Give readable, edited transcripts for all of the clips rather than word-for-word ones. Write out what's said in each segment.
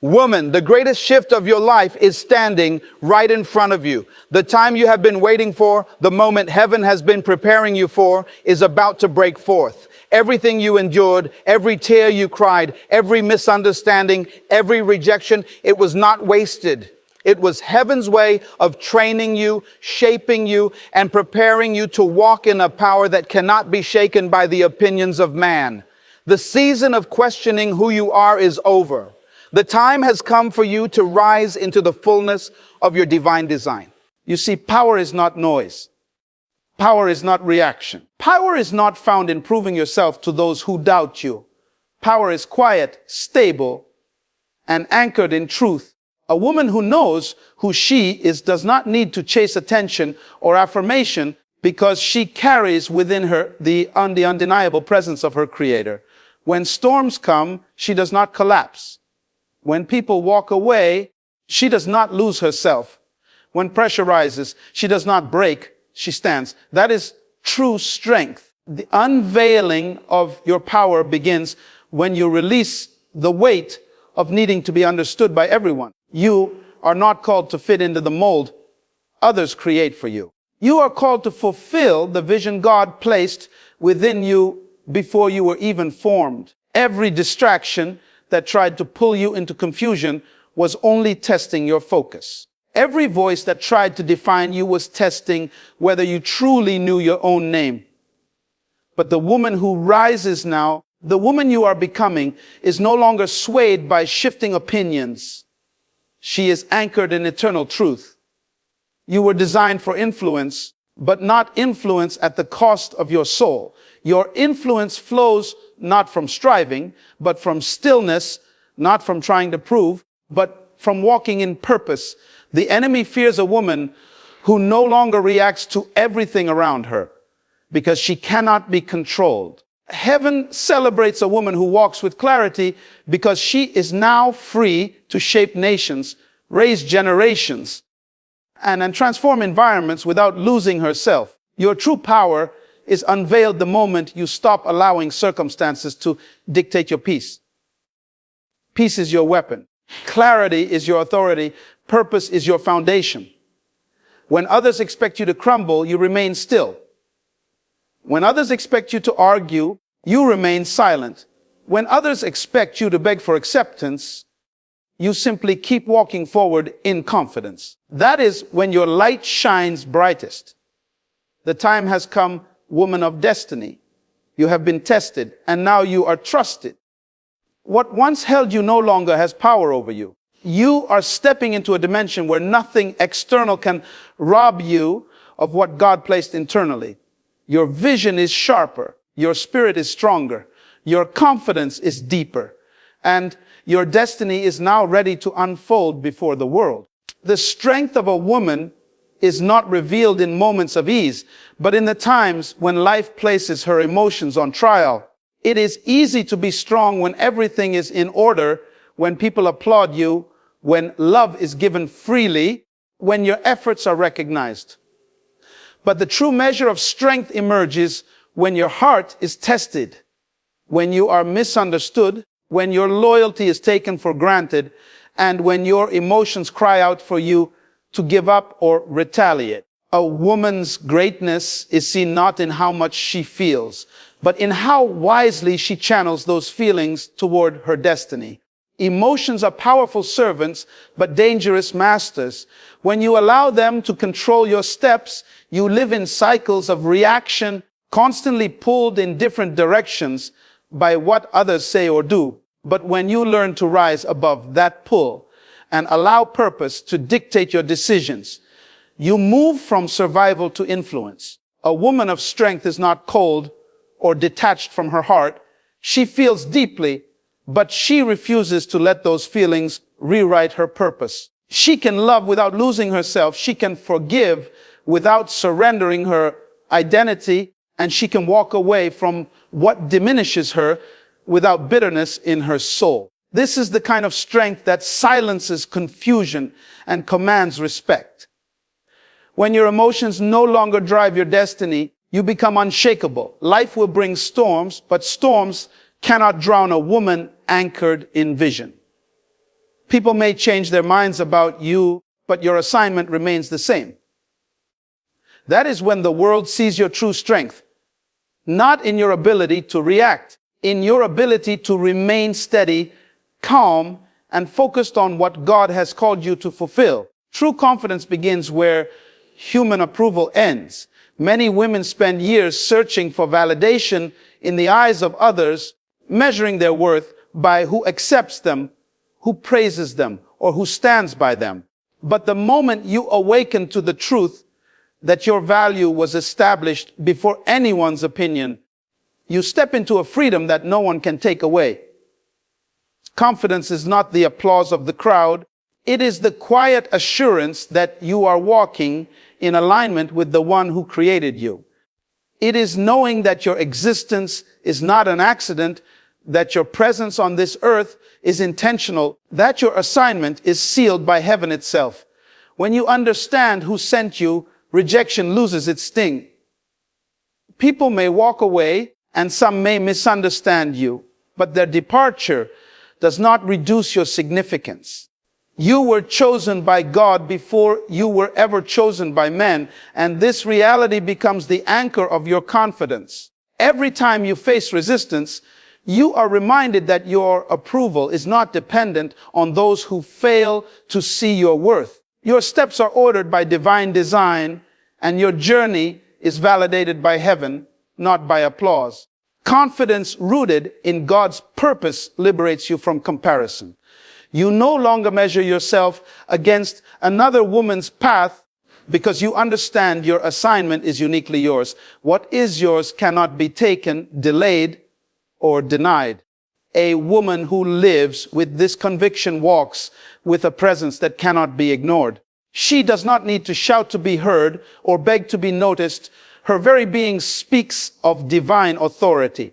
Woman, the greatest shift of your life is standing right in front of you. The time you have been waiting for, the moment heaven has been preparing you for, is about to break forth. Everything you endured, every tear you cried, every misunderstanding, every rejection, it was not wasted. It was heaven's way of training you, shaping you, and preparing you to walk in a power that cannot be shaken by the opinions of man. The season of questioning who you are is over. The time has come for you to rise into the fullness of your divine design. You see, power is not noise. Power is not reaction. Power is not found in proving yourself to those who doubt you. Power is quiet, stable, and anchored in truth. A woman who knows who she is does not need to chase attention or affirmation because she carries within her the undeniable presence of her Creator. When storms come, she does not collapse. When people walk away, she does not lose herself. When pressure rises, she does not break, she stands. That is true strength. The unveiling of your power begins when you release the weight of needing to be understood by everyone. You are not called to fit into the mold others create for you. You are called to fulfill the vision God placed within you before you were even formed. Every distraction that tried to pull you into confusion was only testing your focus. Every voice that tried to define you was testing whether you truly knew your own name. But the woman who rises now, the woman you are becoming, is no longer swayed by shifting opinions. She is anchored in eternal truth. You were designed for influence, but not influence at the cost of your soul. Your influence flows not from striving, but from stillness, not from trying to prove, but from walking in purpose. The enemy fears a woman who no longer reacts to everything around her because she cannot be controlled. Heaven celebrates a woman who walks with clarity because she is now free to shape nations, raise generations, and transform environments without losing herself. Your true power is unveiled the moment you stop allowing circumstances to dictate your peace. Peace is your weapon. Clarity is your authority. Purpose is your foundation. When others expect you to crumble, you remain still. When others expect you to argue, you remain silent. When others expect you to beg for acceptance, you simply keep walking forward in confidence. That is when your light shines brightest. The time has come, woman of destiny. You have been tested, and now you are trusted. What once held you no longer has power over you. You are stepping into a dimension where nothing external can rob you of what God placed internally. Your vision is sharper. Your spirit is stronger. Your confidence is deeper. And your destiny is now ready to unfold before the world. The strength of a woman is not revealed in moments of ease, but in the times when life places her emotions on trial. It is easy to be strong when everything is in order, when people applaud you, when love is given freely, when your efforts are recognized. But the true measure of strength emerges when your heart is tested, when you are misunderstood, when your loyalty is taken for granted, and when your emotions cry out for you to give up or retaliate. A woman's greatness is seen not in how much she feels, but in how wisely she channels those feelings toward her destiny. Emotions are powerful servants, but dangerous masters. When you allow them to control your steps, you live in cycles of reaction, constantly pulled in different directions by what others say or do. But when you learn to rise above that pull and allow purpose to dictate your decisions, you move from survival to influence. A woman of strength is not cold or detached from her heart. She feels deeply, but she refuses to let those feelings rewrite her purpose. She can love without losing herself. She can forgive without surrendering her identity, and she can walk away from what diminishes her without bitterness in her soul. This is the kind of strength that silences confusion and commands respect. When your emotions no longer drive your destiny, you become unshakable. Life will bring storms, but storms cannot drown a woman anchored in vision. People may change their minds about you, but your assignment remains the same. That is when the world sees your true strength, not in your ability to react, in your ability to remain steady, calm, and focused on what God has called you to fulfill. True confidence begins where human approval ends. Many women spend years searching for validation in the eyes of others, measuring their worth by who accepts them, who praises them, or who stands by them. But the moment you awaken to the truth that your value was established before anyone's opinion, you step into a freedom that no one can take away. Confidence is not the applause of the crowd. It is the quiet assurance that you are walking in alignment with the one who created you. It is knowing that your existence is not an accident, that your presence on this earth is intentional, that your assignment is sealed by heaven itself. When you understand who sent you, rejection loses its sting. People may walk away and some may misunderstand you, but their departure does not reduce your significance. You were chosen by God before you were ever chosen by men, and this reality becomes the anchor of your confidence. Every time you face resistance, you are reminded that your approval is not dependent on those who fail to see your worth. Your steps are ordered by divine design, and your journey is validated by heaven, not by applause. Confidence rooted in God's purpose liberates you from comparison. You no longer measure yourself against another woman's path because you understand your assignment is uniquely yours. What is yours cannot be taken, delayed, or denied. A woman who lives with this conviction walks with a presence that cannot be ignored. She does not need to shout to be heard or beg to be noticed. Her very being speaks of divine authority.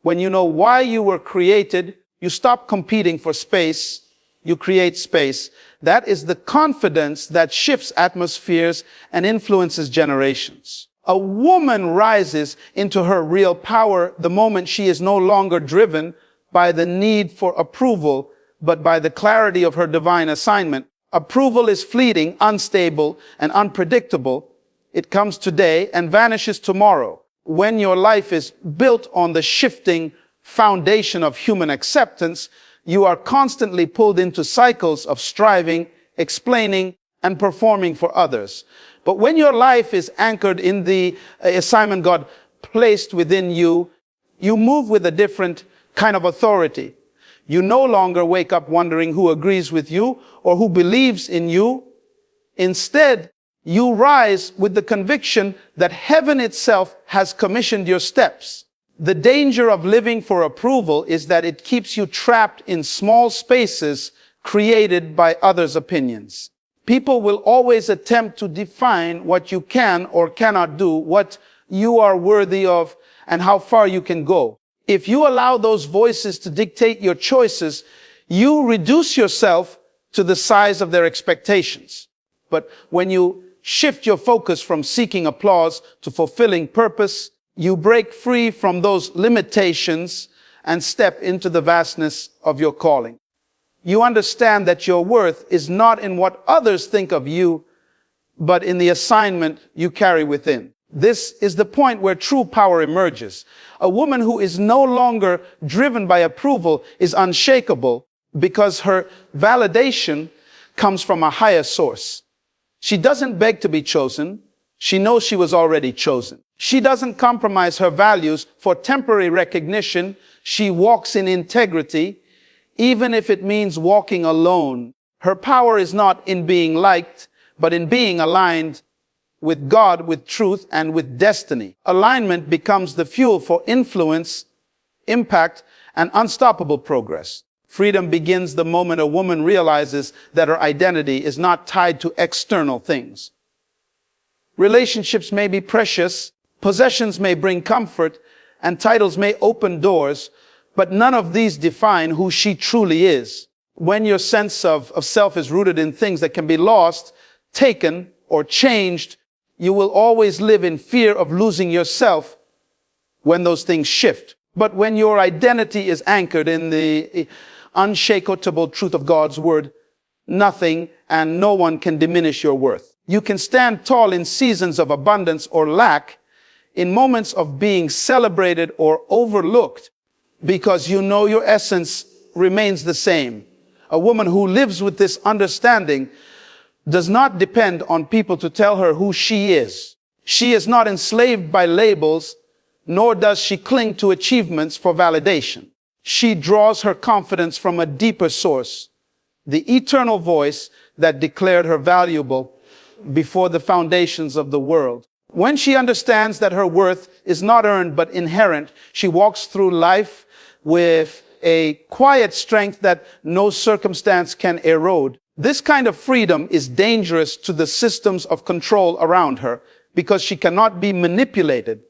When you know why you were created, you stop competing for space. You create space. That is the confidence that shifts atmospheres and influences generations. A woman rises into her real power the moment she is no longer driven by the need for approval, but by the clarity of her divine assignment. Approval is fleeting, unstable, and unpredictable. It comes today and vanishes tomorrow. When your life is built on the shifting foundation of human acceptance, you are constantly pulled into cycles of striving, explaining, and performing for others. But when your life is anchored in the assignment God placed within you, you move with a different kind of authority. You no longer wake up wondering who agrees with you or who believes in you. Instead, you rise with the conviction that heaven itself has commissioned your steps. The danger of living for approval is that it keeps you trapped in small spaces created by others' opinions. People will always attempt to define what you can or cannot do, what you are worthy of, and how far you can go. If you allow those voices to dictate your choices, you reduce yourself to the size of their expectations. But when you shift your focus from seeking applause to fulfilling purpose, you break free from those limitations and step into the vastness of your calling. You understand that your worth is not in what others think of you, but in the assignment you carry within. This is the point where true power emerges. A woman who is no longer driven by approval is unshakable because her validation comes from a higher source. She doesn't beg to be chosen. She knows she was already chosen. She doesn't compromise her values for temporary recognition. She walks in integrity, even if it means walking alone. Her power is not in being liked, but in being aligned with God, with truth, and with destiny. Alignment becomes the fuel for influence, impact, and unstoppable progress. Freedom begins the moment a woman realizes that her identity is not tied to external things. Relationships may be precious, possessions may bring comfort, and titles may open doors, but none of these define who she truly is. When your sense of self is rooted in things that can be lost, taken, or changed, you will always live in fear of losing yourself when those things shift. But when your identity is anchored in the unshakable truth of God's word. Nothing and no one can diminish your worth. You can stand tall in seasons of abundance or lack, in moments of being celebrated or overlooked, because you know your essence remains the same. A woman who lives with this understanding does not depend on people to tell her who she is. She is not enslaved by labels, nor does she cling to achievements for validation. She draws her confidence from a deeper source, the eternal voice that declared her valuable before the foundations of the world. When she understands that her worth is not earned but inherent, she walks through life with a quiet strength that no circumstance can erode. This kind of freedom is dangerous to the systems of control around her because she cannot be manipulated.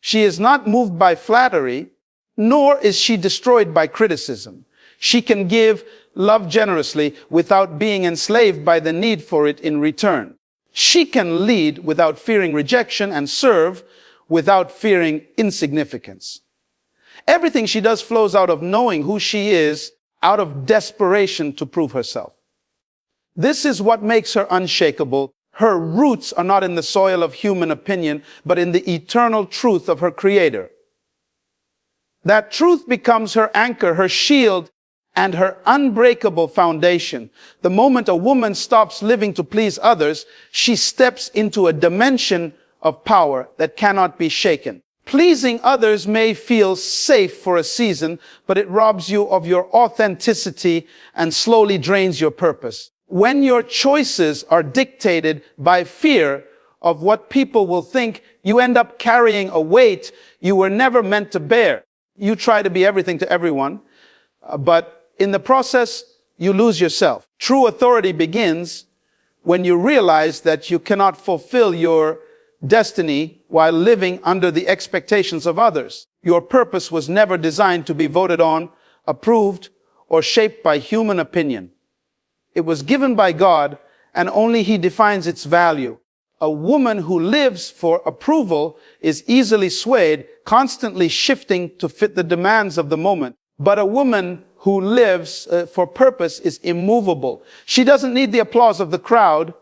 She is not moved by flattery, nor is she destroyed by criticism. She can give love generously without being enslaved by the need for it in return. She can lead without fearing rejection and serve without fearing insignificance. Everything she does flows out of knowing who she is, out of desperation to prove herself. This is what makes her unshakable. Her roots are not in the soil of human opinion, but in the eternal truth of her Creator. That truth becomes her anchor, her shield, and her unbreakable foundation. The moment a woman stops living to please others, she steps into a dimension of power that cannot be shaken. Pleasing others may feel safe for a season, but it robs you of your authenticity and slowly drains your purpose. When your choices are dictated by fear of what people will think, you end up carrying a weight you were never meant to bear. You try to be everything to everyone, but in the process, you lose yourself. True authority begins when you realize that you cannot fulfill your destiny while living under the expectations of others. Your purpose was never designed to be voted on, approved, or shaped by human opinion. It was given by God, and only He defines its value. A woman who lives for approval is easily swayed, constantly shifting to fit the demands of the moment. But a woman who lives for purpose is immovable. She doesn't need the applause of the crowd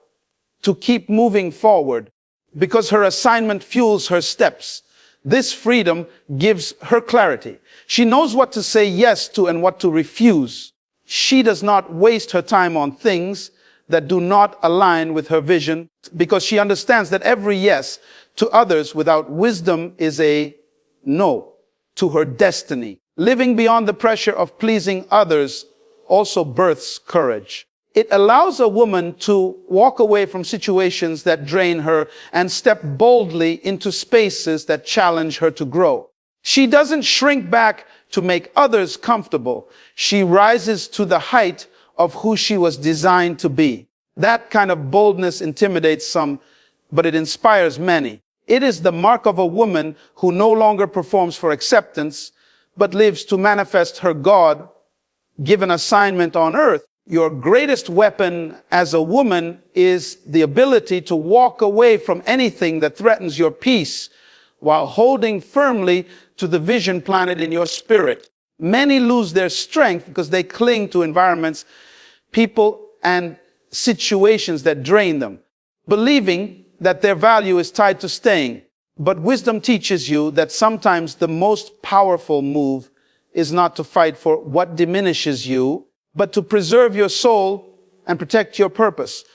to keep moving forward, because her assignment fuels her steps. This freedom gives her clarity. She knows what to say yes to and what to refuse. She does not waste her time on things that do not align with her vision, because she understands that every yes to others without wisdom is a no to her destiny. Living beyond the pressure of pleasing others also births courage. It allows a woman to walk away from situations that drain her and step boldly into spaces that challenge her to grow. She doesn't shrink back to make others comfortable. She rises to the height of who she was designed to be. That kind of boldness intimidates some, but it inspires many. It is the mark of a woman who no longer performs for acceptance, but lives to manifest her God-given assignment on earth. Your greatest weapon as a woman is the ability to walk away from anything that threatens your peace while holding firmly to the vision planted in your spirit. Many lose their strength because they cling to environments, people, and situations that drain them, believing that their value is tied to staying. But wisdom teaches you that sometimes the most powerful move is not to fight for what diminishes you, but to preserve your soul and protect your purpose.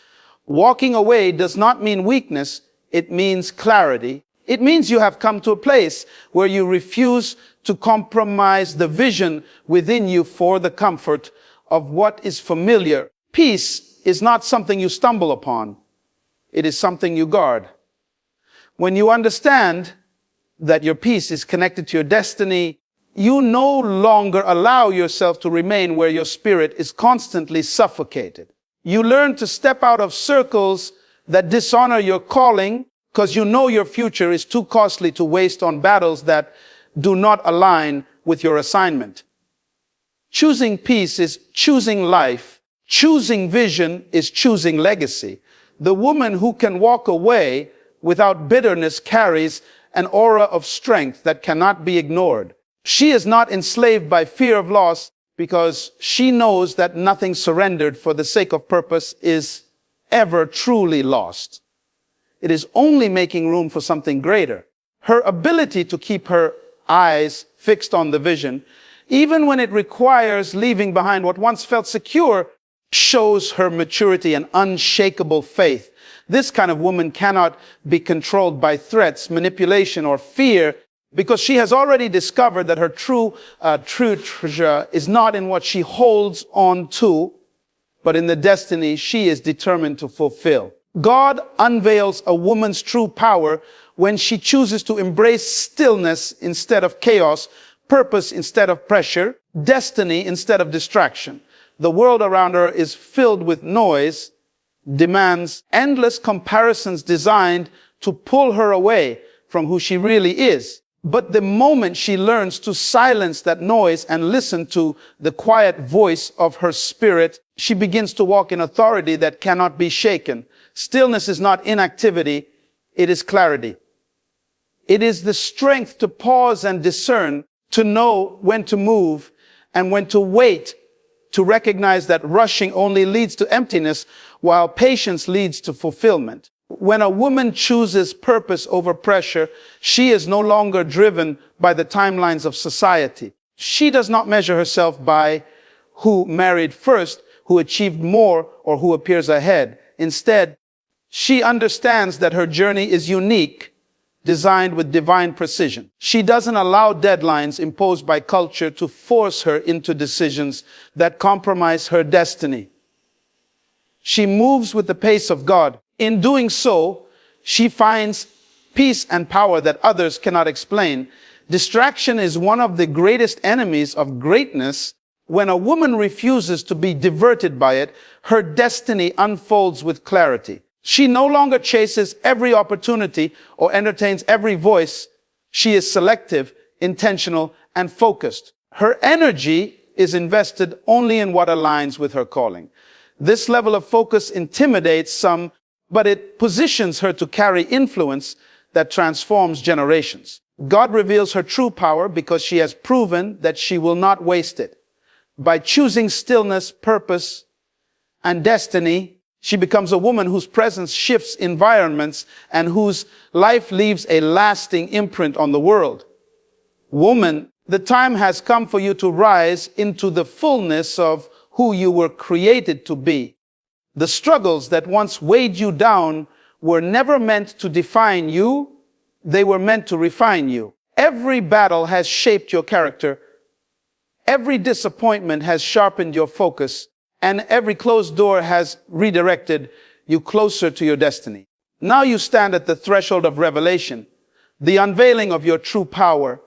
Walking away does not mean weakness. It means clarity. It means you have come to a place where you refuse to compromise the vision within you for the comfort of what is familiar. Peace is not something you stumble upon. It is something you guard. When you understand that your peace is connected to your destiny, you no longer allow yourself to remain where your spirit is constantly suffocated. You learn to step out of circles that dishonor your calling because you know your future is too costly to waste on battles that do not align with your assignment. Choosing peace is choosing life. Choosing vision is choosing legacy. The woman who can walk away without bitterness carries an aura of strength that cannot be ignored. She is not enslaved by fear of loss because she knows that nothing surrendered for the sake of purpose is ever truly lost. It is only making room for something greater. Her ability to keep her eyes fixed on the vision, even when it requires leaving behind what once felt secure, shows her maturity and unshakable faith. This kind of woman cannot be controlled by threats, manipulation, or fear, because she has already discovered that her true treasure is not in what she holds on to, but in the destiny she is determined to fulfill. God unveils a woman's true power when she chooses to embrace stillness instead of chaos, purpose instead of pressure, destiny instead of distraction. The world around her is filled with noise, demands, endless comparisons designed to pull her away from who she really is. But the moment she learns to silence that noise and listen to the quiet voice of her spirit, she begins to walk in authority that cannot be shaken. Stillness is not inactivity, it is clarity. It is the strength to pause and discern, to know when to move and when to wait, to recognize that rushing only leads to emptiness, while patience leads to fulfillment. When a woman chooses purpose over pressure, she is no longer driven by the timelines of society. She does not measure herself by who married first, who achieved more, or who appears ahead. Instead, she understands that her journey is unique, designed with divine precision. She doesn't allow deadlines imposed by culture to force her into decisions that compromise her destiny. She moves with the pace of God. In doing so, she finds peace and power that others cannot explain. Distraction is one of the greatest enemies of greatness. When a woman refuses to be diverted by it, her destiny unfolds with clarity. She no longer chases every opportunity or entertains every voice. She is selective, intentional, and focused. Her energy is invested only in what aligns with her calling. This level of focus intimidates some, but it positions her to carry influence that transforms generations. God reveals her true power because she has proven that she will not waste it. By choosing stillness, purpose, and destiny, she becomes a woman whose presence shifts environments and whose life leaves a lasting imprint on the world. Woman, the time has come for you to rise into the fullness of who you were created to be. The struggles that once weighed you down were never meant to define you. They were meant to refine you. Every battle has shaped your character. Every disappointment has sharpened your focus. And every closed door has redirected you closer to your destiny. Now you stand at the threshold of revelation, the unveiling of your true power.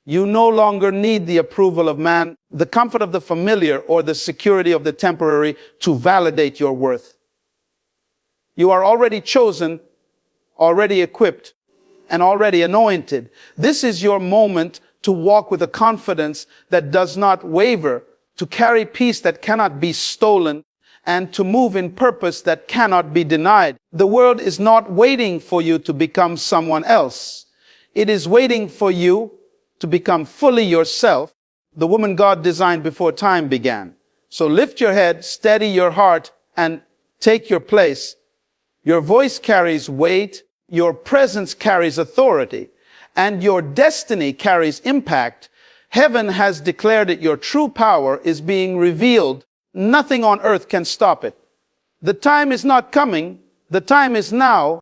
You no longer need the approval of man, the comfort of the familiar, or the security of the temporary to validate your worth. You are already chosen, already equipped, and already anointed. This is your moment to walk with a confidence that does not waver, to carry peace that cannot be stolen, and to move in purpose that cannot be denied. The world is not waiting for you to become someone else. It is waiting for you to become fully yourself, the woman God designed before time began. So lift your head, steady your heart, and take your place. Your voice carries weight, your presence carries authority, and your destiny carries impact. Heaven has declared it. Your true power is being revealed. Nothing on earth can stop it. The time is not coming. The time is now.